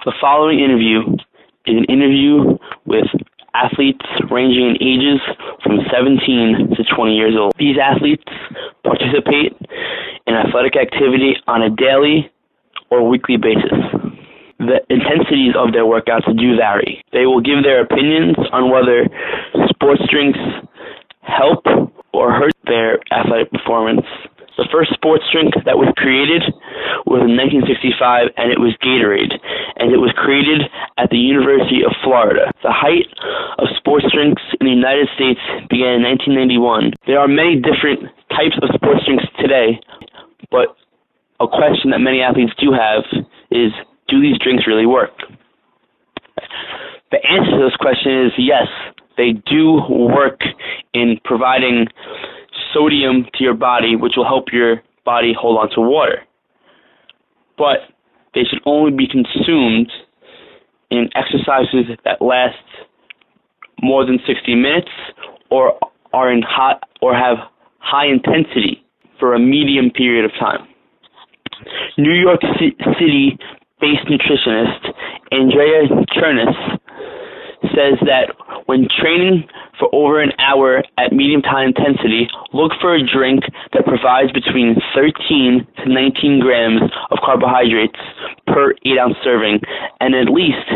The following interview is an interview with athletes ranging in ages from 17 to 20 years old. These athletes participate in athletic activity on a daily or weekly basis. The intensities of their workouts do vary. They will give their opinions on whether sports drinks help or hurt their athletic performance. The first sports drink that was created was in 1965, and it was Gatorade, and it was created at the University of Florida. The height of sports drinks in the United States began in 1991. There are many different types of sports drinks today, but a question that many athletes do have is, do these drinks really work? The answer to this question is yes, they do work in providing sodium to your body, which will help your body hold on to water. But they should only be consumed in exercises that last more than 60 minutes or are in hot or have high intensity for a medium period of time. New York City-based nutritionist Andrea Chernis says that when training for over an hour at medium to high intensity, look for a drink that provides between 13 to 19 grams of carbohydrates per 8-ounce serving and at least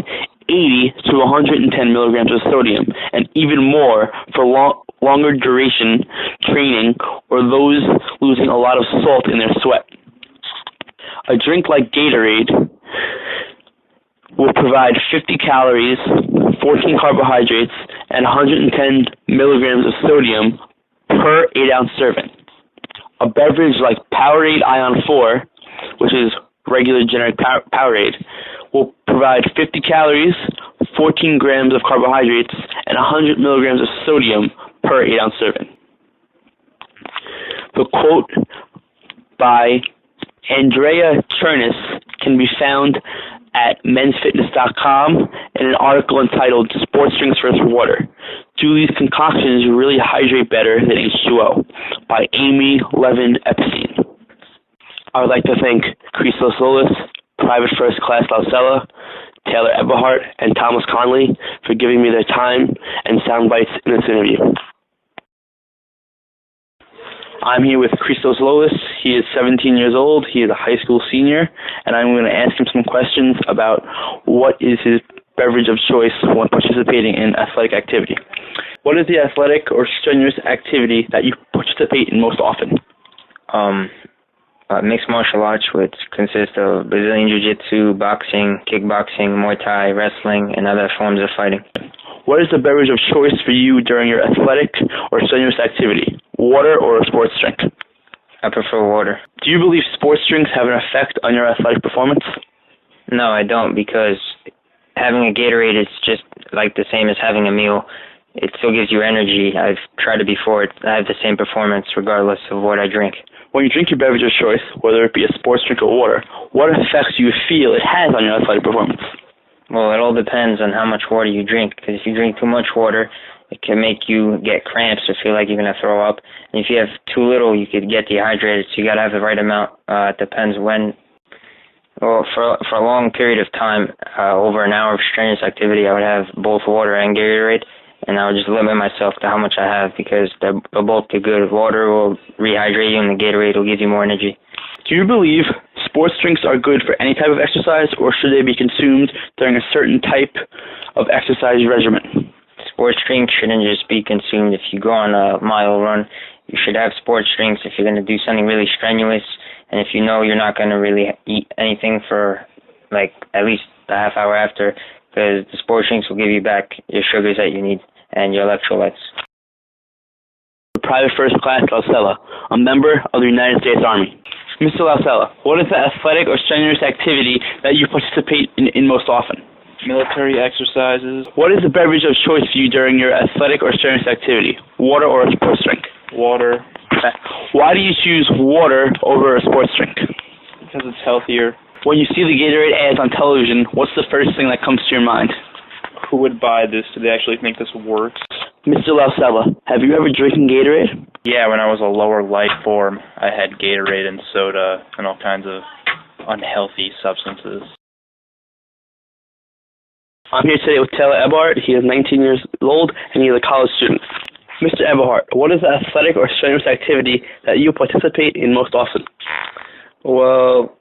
80 to 110 milligrams of sodium, and even more for longer duration training or those losing a lot of salt in their sweat. A drink like Gatorade will provide 50 calories, 14 carbohydrates, and 110 milligrams of sodium per 8-ounce serving. A beverage like Powerade Ion 4, which is regular generic Powerade, will provide 50 calories, 14 grams of carbohydrates, and 100 milligrams of sodium per 8-ounce serving. The quote by Andrea Chernis can be found at mensfitness.com in an article entitled Sports Drinks versus Water. Do these concoctions really hydrate better than H2O? By Amy Levin Epstein. I would like to thank Christos Lolis, Private First Class Lausella, Taylor Eberhardt, and Thomas Conley for giving me their time and sound bites in this interview. I'm here with Christos Lolis. He is 17 years old. He is a high school senior, and I'm going to ask him some questions about what is his beverage of choice when participating in athletic activity. What is the athletic or strenuous activity that you participate in most often? Mixed martial arts, which consists of Brazilian Jiu-Jitsu, boxing, kickboxing, Muay Thai, wrestling, and other forms of fighting. What is the beverage of choice for you during your athletic or strenuous activity? Water or a sports drink? I prefer water. Do you believe sports drinks have an effect on your athletic performance? No, I don't, because having a Gatorade is just like the same as having a meal. It still gives you energy. I've tried it before. I have the same performance regardless of what I drink. When you drink your beverage of choice, whether it be a sports drink or water, what effects do you feel it has on your athletic performance? Well, it all depends on how much water you drink, because if you drink too much water, it can make you get cramps or feel like you're going to throw up. And if you have too little, you could get dehydrated, so you got to have the right amount. It depends when. Well, for a long period of time, over an hour of strenuous activity, I would have both water and Gatorade, and I would just limit myself to how much I have, because they'll both be good. Water will rehydrate you, and the Gatorade will give you more energy. Do you believe sports drinks are good for any type of exercise, or should they be consumed during a certain type of exercise regimen? Sports drinks shouldn't just be consumed if you go on a mile run. You should have sports drinks if you're going to do something really strenuous, and if you know you're not going to really eat anything for like at least a half hour after, because the sports drinks will give you back your sugars that you need and your electrolytes. Private First Class Lausella, a member of the United States Army. Mr. Lausella, what is the athletic or strenuous activity that you participate in most often? Military exercises. What is the beverage of choice for you during your athletic or strenuous activity? Water or a sports drink? Water. Why do you choose water over a sports drink? Because it's healthier. When you see the Gatorade ads on television, what's the first thing that comes to your mind? Who would buy this? Do they actually think this works? Mr. Lausella, have you ever drinking Gatorade? Yeah, when I was a lower life form, I had Gatorade and soda and all kinds of unhealthy substances. I'm here today with Taylor Eberhardt. He is 19 years old, and he is a college student. Mr. Eberhardt, what is the athletic or strenuous activity that you participate in most often? Well,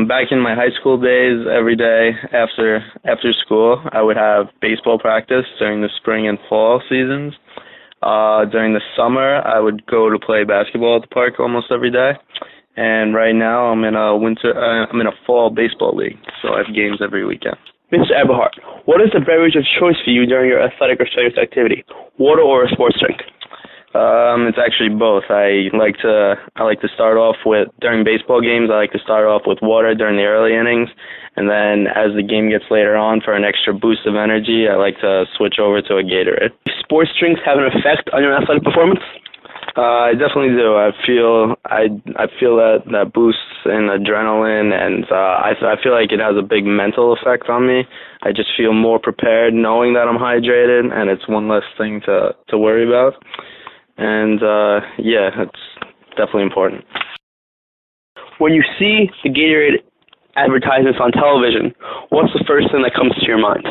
back in my high school days, every day after school, I would have baseball practice during the spring and fall seasons. During the summer, I would go to play basketball at the park almost every day. And right now, I'm in a fall baseball league, so I have games every weekend. Mr. Eberhardt, what is the beverage of choice for you during your athletic or strenuous activity, water or a sports drink? It's actually both. I like to start off with, during baseball games, I like to start off with water during the early innings, and then as the game gets later on, for an extra boost of energy, I like to switch over to a Gatorade. Do sports drinks have an effect on your athletic performance? I definitely do. I feel that boosts in adrenaline, and I feel like it has a big mental effect on me. I just feel more prepared knowing that I'm hydrated, and it's one less thing to worry about. And yeah, it's definitely important. When you see the Gatorade advertisements on television, what's the first thing that comes to your mind?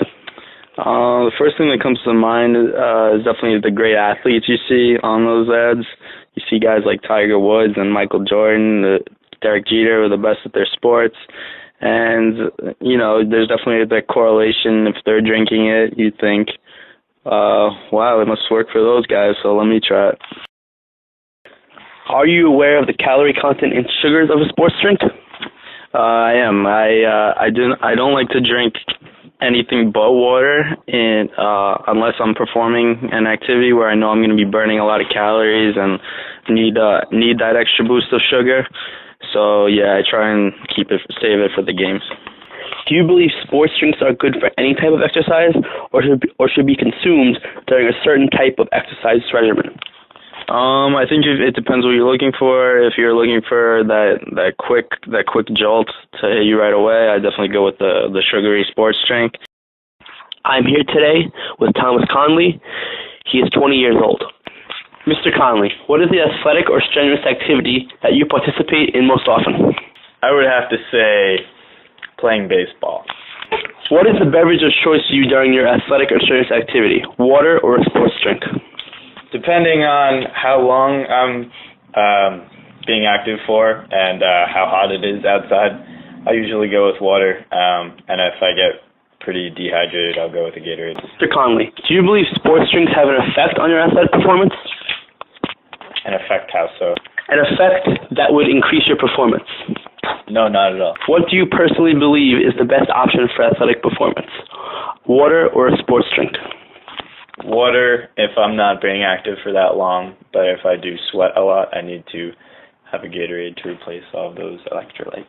The first thing that comes to mind is definitely the great athletes you see on those ads. You see guys like Tiger Woods and Michael Jordan, Derek Jeter, were the best at their sports. And, you know, there's definitely that correlation. If they're drinking it, you think, wow, it must work for those guys, so let me try it. Are you aware of the calorie content and sugars of a sports drink? I am. I don't like to drink anything but water, and unless I'm performing an activity where I know I'm going to be burning a lot of calories and need that extra boost of sugar. So yeah, I try and save it for the games. Do you believe sports drinks are good for any type of exercise, or should be consumed during a certain type of exercise regimen? I think it depends what you're looking for. If you're looking for that quick jolt to hit you right away, I definitely go with the sugary sports drink. I'm here today with Thomas Conley. He is 20 years old. Mr. Conley, what is the athletic or strenuous activity that you participate in most often? I would have to say playing baseball. What is the beverage of choice to you during your athletic or strenuous activity, water or a sports drink? Depending on how long I'm being active for and how hot it is outside, I usually go with water. And if I get pretty dehydrated, I'll go with a Gatorade. Mr. Conley, do you believe sports drinks have an effect on your athletic performance? An effect how so? An effect that would increase your performance. No, not at all. What do you personally believe is the best option for athletic performance, water or a sports drink? Water if I'm not being active for that long, but if I do sweat a lot, I need to have a Gatorade to replace all of those electrolytes.